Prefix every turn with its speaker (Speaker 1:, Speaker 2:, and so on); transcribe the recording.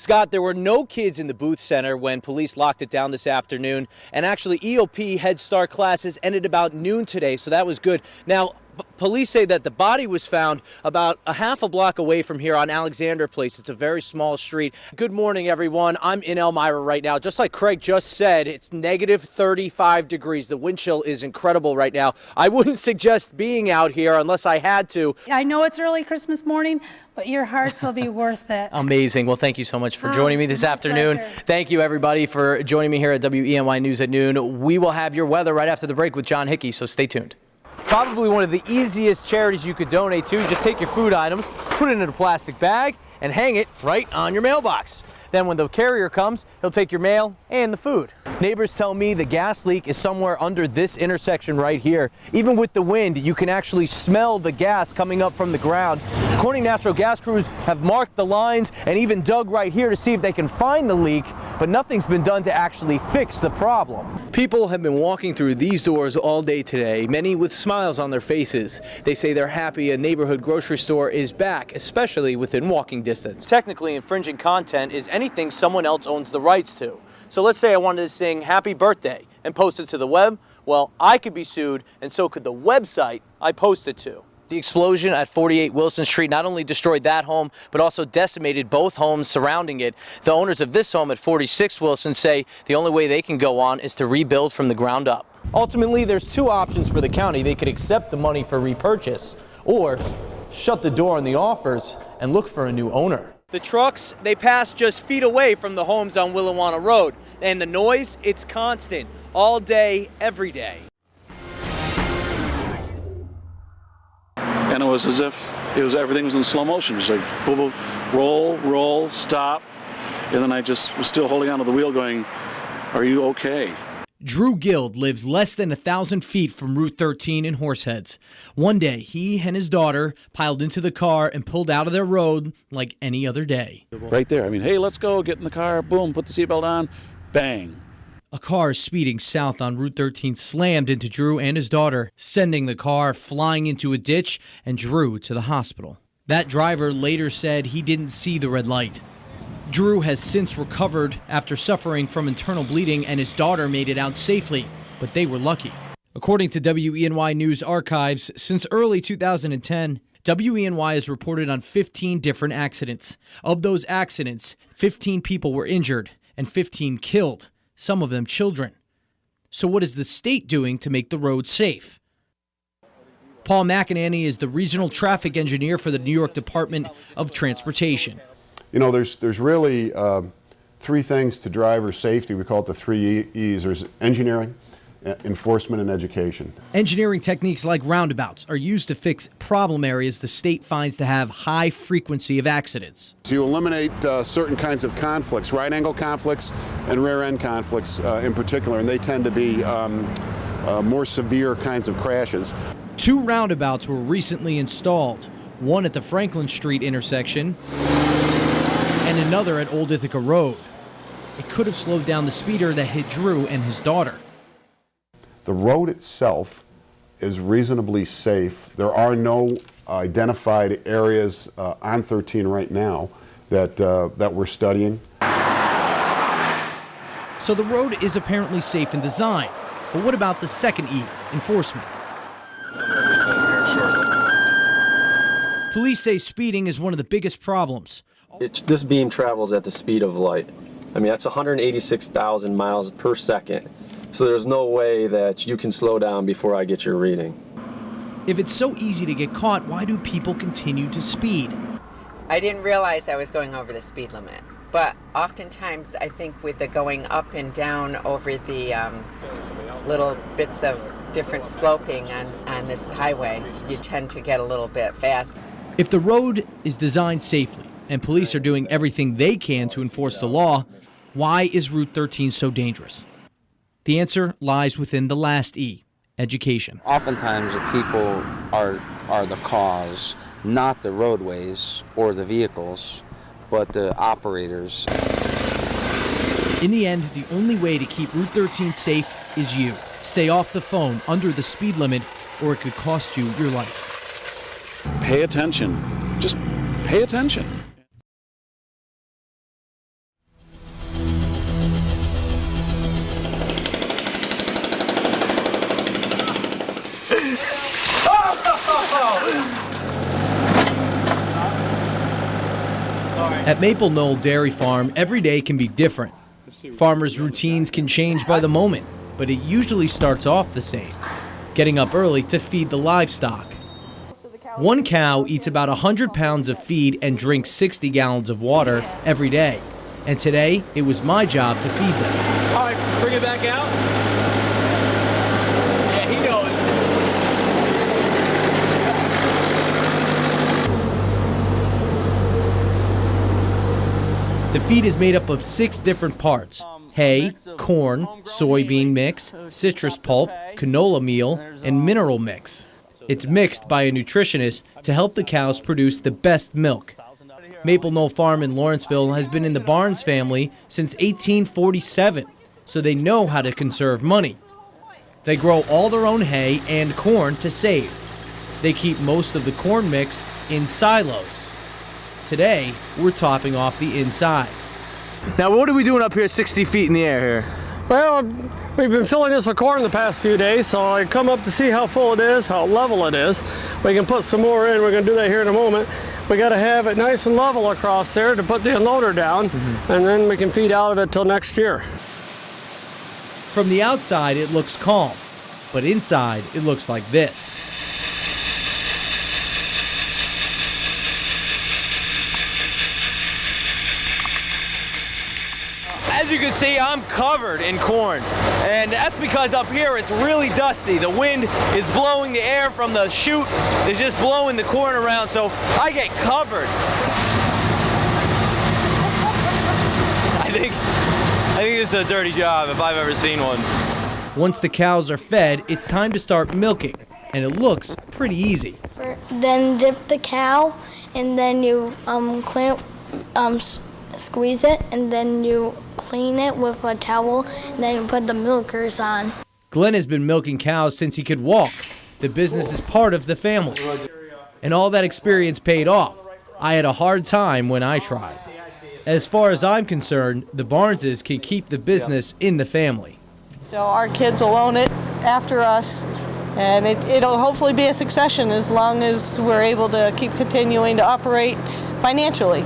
Speaker 1: Scott, there were no kids in the Booth Center when police locked it down this afternoon, and actually EOP Head Start classes ended about noon today, so that was good. Now, police say that the body was found about a half a block away from here on Alexander Place. It's a very small street. Good morning, everyone. I'm in Elmira right now. Just like Craig just said, it's negative 35 degrees. The wind chill is incredible right now. I wouldn't suggest being out here unless I had to.
Speaker 2: I know it's early Christmas morning, but your hearts will be worth it.
Speaker 1: Amazing. Well, thank you so much for joining me this afternoon.
Speaker 2: Pleasure.
Speaker 1: Thank you, everybody, for joining me here at WENY News at noon. We will have your weather right after the break with John Hickey, so stay tuned. Probably one of the easiest charities you could donate to. You just take your food items, put it in a plastic bag, and hang it right on your mailbox. Then when the carrier comes, he'll take your mail and the food. Neighbors tell me the gas leak is somewhere under this intersection right here. Even with the wind, you can actually smell the gas coming up from the ground. Corning Natural Gas crews have marked the lines and even dug right here to see if they can find the leak, but nothing's been done to actually fix the problem. People have been walking through these doors all day today, many with smiles on their faces. They say they're happy a neighborhood grocery store is back, especially within walking distance. Technically, infringing content is anything someone else owns the rights to. So let's say I wanted to sing happy birthday and post it to the web. Well, I could be sued, and so could the website I posted to. The explosion at 48 Wilson Street not only destroyed that home, but also decimated both homes surrounding it. The owners of this home at 46 Wilson say the only way they can go on is to rebuild from the ground up. Ultimately, there's two options for the county. They could accept the money for repurchase or shut the door on the offers and look for a new owner. The trucks, they pass just feet away from the homes on Williwana Road. And the noise, it's constant, all day, every day.
Speaker 3: And it was as if everything was in slow motion. It was like boom, boom, roll, roll, stop. And then I just was still holding onto the wheel going, are you okay?
Speaker 1: Drew Guild lives less than 1,000 feet from Route 13 in Horseheads. One day, he and his daughter piled into the car and pulled out of their road like any other day.
Speaker 3: Right there. I mean, hey, let's go. Get in the car. Boom, put the seatbelt on. Bang.
Speaker 1: A car speeding south on Route 13 slammed into Drew and his daughter, sending the car flying into a ditch and Drew to the hospital. That driver later said he didn't see the red light. Drew has since recovered after suffering from internal bleeding, and his daughter made it out safely, but they were lucky. According to WENY News Archives, since early 2010, WENY has reported on 15 different accidents. Of those accidents, 15 people were injured and 15 killed, some of them children. So what is the state doing to make the roads safe? Paul McEnany is the regional traffic engineer for the New York Department of Transportation.
Speaker 4: You know, there's really three things to driver safety. We call it the three E's. There's engineering, enforcement, and education.
Speaker 1: Engineering techniques like roundabouts are used to fix problem areas the state finds to have high frequency of accidents.
Speaker 4: So you eliminate certain kinds of conflicts, right-angle conflicts and rear-end conflicts in particular, and they tend to be more severe kinds of crashes.
Speaker 1: 2 roundabouts were recently installed, one at the Franklin Street intersection and another at Old Ithaca Road. It could have slowed down the speeder that hit Drew and his daughter.
Speaker 4: The road itself is reasonably safe. There are no identified areas on 13 right now that we're studying.
Speaker 1: So the road is apparently safe in design. But what about the second E, enforcement? Police say speeding is one of the biggest problems.
Speaker 5: This beam travels at the speed of light. I mean, that's 186,000 miles per second. So there's no way that you can slow down before I get your reading.
Speaker 1: If it's so easy to get caught, why do people continue to speed?
Speaker 6: I didn't realize I was going over the speed limit. But oftentimes, I think with the going up and down over the little bits of different sloping on this highway, you tend to get a little bit fast.
Speaker 1: If the road is designed safely and police are doing everything they can to enforce the law, why is Route 13 so dangerous? The answer lies within the last E, education.
Speaker 7: Oftentimes the people are the cause, not the roadways or the vehicles, but the operators.
Speaker 1: In the end, the only way to keep Route 13 safe is you. Stay off the phone under the speed limit, or it could cost you your life.
Speaker 3: Pay attention. Just pay attention.
Speaker 1: At Maple Knoll Dairy Farm, every day can be different. Farmers' routines can change by the moment, but it usually starts off the same, getting up early to feed the livestock. One cow eats about 100 pounds of feed and drinks 60 gallons of water every day. And today, it was my job to feed them.
Speaker 8: All right, bring it back out. Yeah, he knows.
Speaker 1: The feed is made up of 6 different parts: hay, corn, soybean mix, citrus pulp, canola meal, and mineral mix. It's mixed by a nutritionist to help the cows produce the best milk. Maple Knoll Farm in Lawrenceville has been in the Barnes family since 1847, so they know how to conserve money. They grow all their own hay and corn to save. They keep most of the corn mix in silos. Today, we're topping off the inside.
Speaker 8: Now, what are we doing up here 60 feet in the air here?
Speaker 9: Well, we've been filling this with corn the past few days, so I come up to see how full it is, how level it is. We can put some more in. We're going to do that here in a moment. We got to have it nice and level across there to put the unloader down, and then we can feed out of it till next year.
Speaker 1: From the outside, it looks calm, but inside, it looks like this.
Speaker 8: As you can see, I'm covered in corn, and that's because up here it's really dusty. The wind is blowing the air from the chute, is just blowing the corn around, so I get covered. I think this is a dirty job if I've ever seen one.
Speaker 1: Once the cows are fed, it's time to start milking, and it looks pretty easy.
Speaker 10: Then dip the cow, and then you squeeze it, and then you clean it with a towel, and then you put the milkers on.
Speaker 1: Glenn has been milking cows since he could walk. The business is part of the family. And all that experience paid off. I had a hard time when I tried. As far as I'm concerned, the Barneses can keep the business in the family.
Speaker 11: So our kids will own it after us, and it'll hopefully be a succession as long as we're able to keep continuing to operate financially.